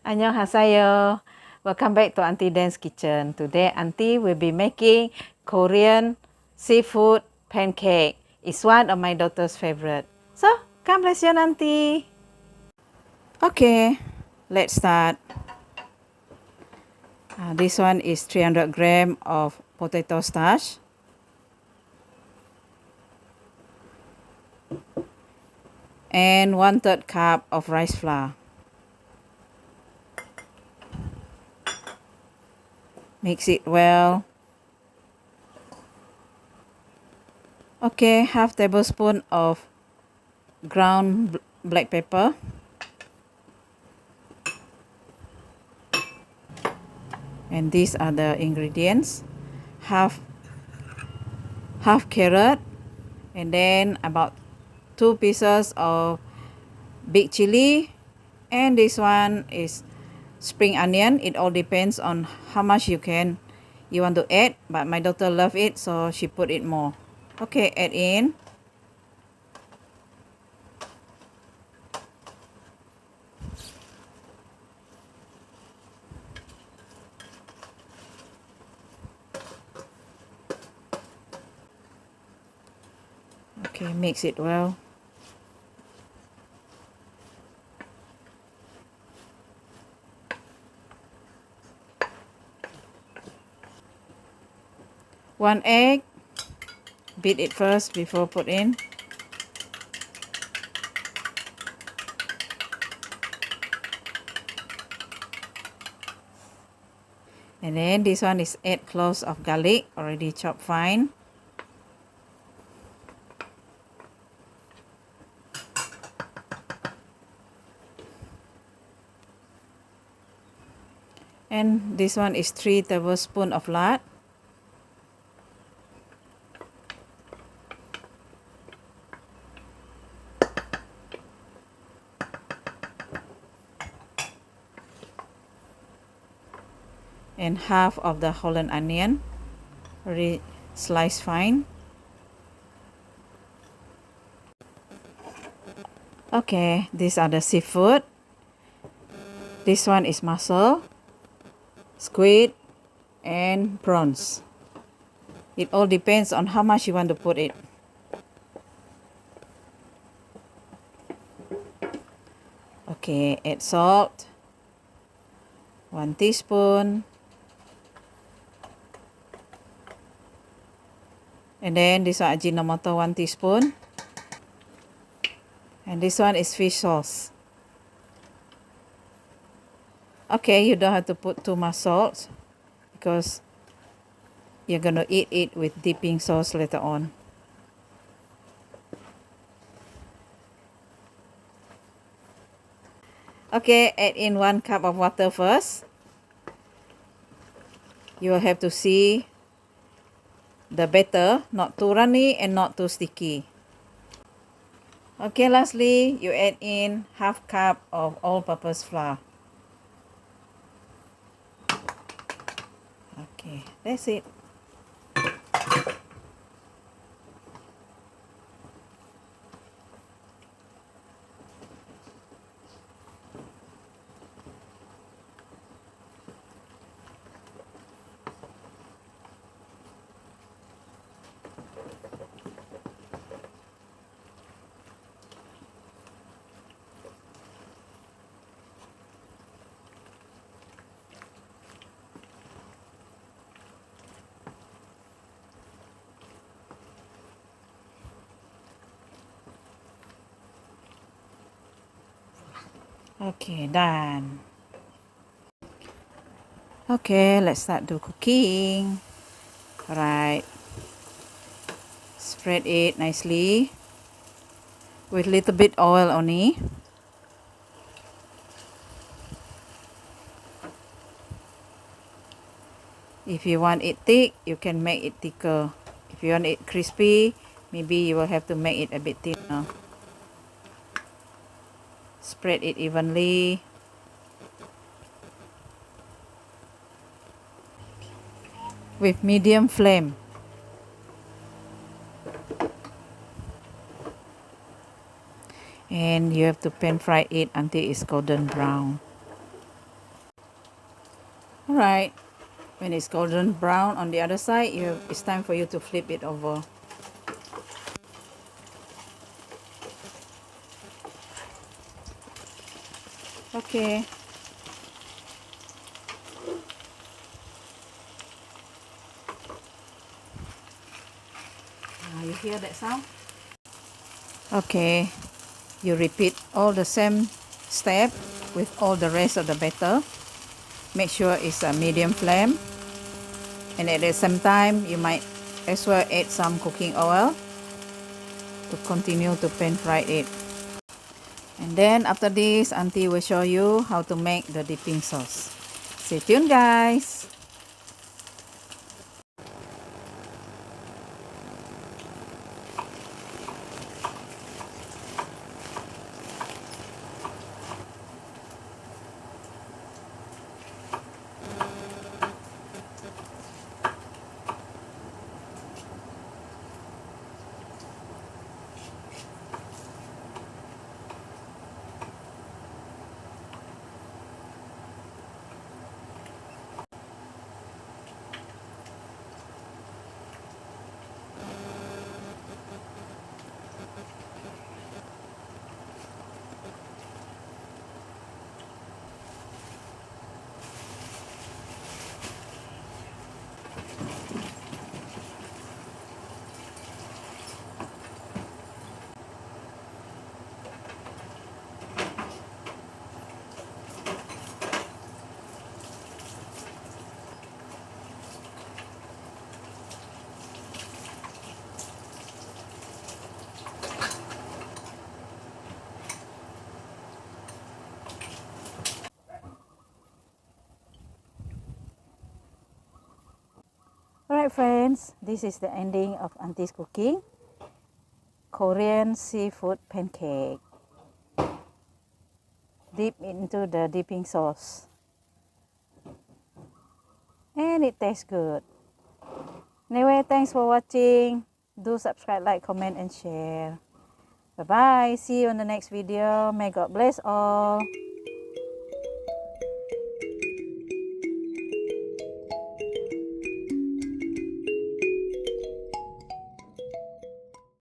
Annyeonghaseyo. Welcome back to Aunty Dann's kitchen. Today Aunty will be making Korean seafood pancake. It's one of my daughter's favorite. So, come listen Aunty. Okay, let's start. This one is 300 grams of potato starch. And 1/3 cup of rice flour. Mix it well. Okay, half tablespoon of ground black pepper. And these are the ingredients. Half carrot, and then about 2 pieces of big chili, and this one is spring onion. It all depends on how much you want to add, but my daughter love it, so she put it more. Okay, add in. Okay, mix it well. One egg. Beat it first before put in. And then this one is 8 cloves of garlic, already chopped fine. And this one is 3 tablespoons of lard. And half of the Holland onion, already sliced fine. Okay, these are the seafood. This one is mussel, squid, and prawns. It all depends on how much you want to put it. Okay, add salt, 1 teaspoon. And then this one Ajinomoto, 1 teaspoon. And this one is fish sauce. Okay, you don't have to put too much salt because you're gonna eat it with dipping sauce later on. Okay, add in 1 cup of water first. You will have to see the batter, not too runny and not too sticky. Okay, lastly, you add in half cup of all-purpose flour. Okay, that's it. Okay, done. Okay, let's start the cooking. Alright, spread it nicely with little bit oil only. If you want it thick, you can make it thicker. If you want it crispy, maybe you will have to make it a bit thinner. Spread it evenly. With medium flame. And you have to pan fry it until it's golden brown. Alright, when it's golden brown on the other side, it's time for you to flip it over. Okay. You hear that sound? Okay, you repeat all the same step with all the rest of the batter. Make sure it's a medium flame, and at the same time you might as well add some cooking oil to continue to pan fry it. And then after this, Auntie will show you how to make the dipping sauce. Stay tuned, guys. Alright friends, this is the ending of Auntie's cooking. Korean seafood pancake. Dip into the dipping sauce. And it tastes good. Anyway, thanks for watching. Do subscribe, like, comment and share. Bye bye. See you on the next video. May God bless all.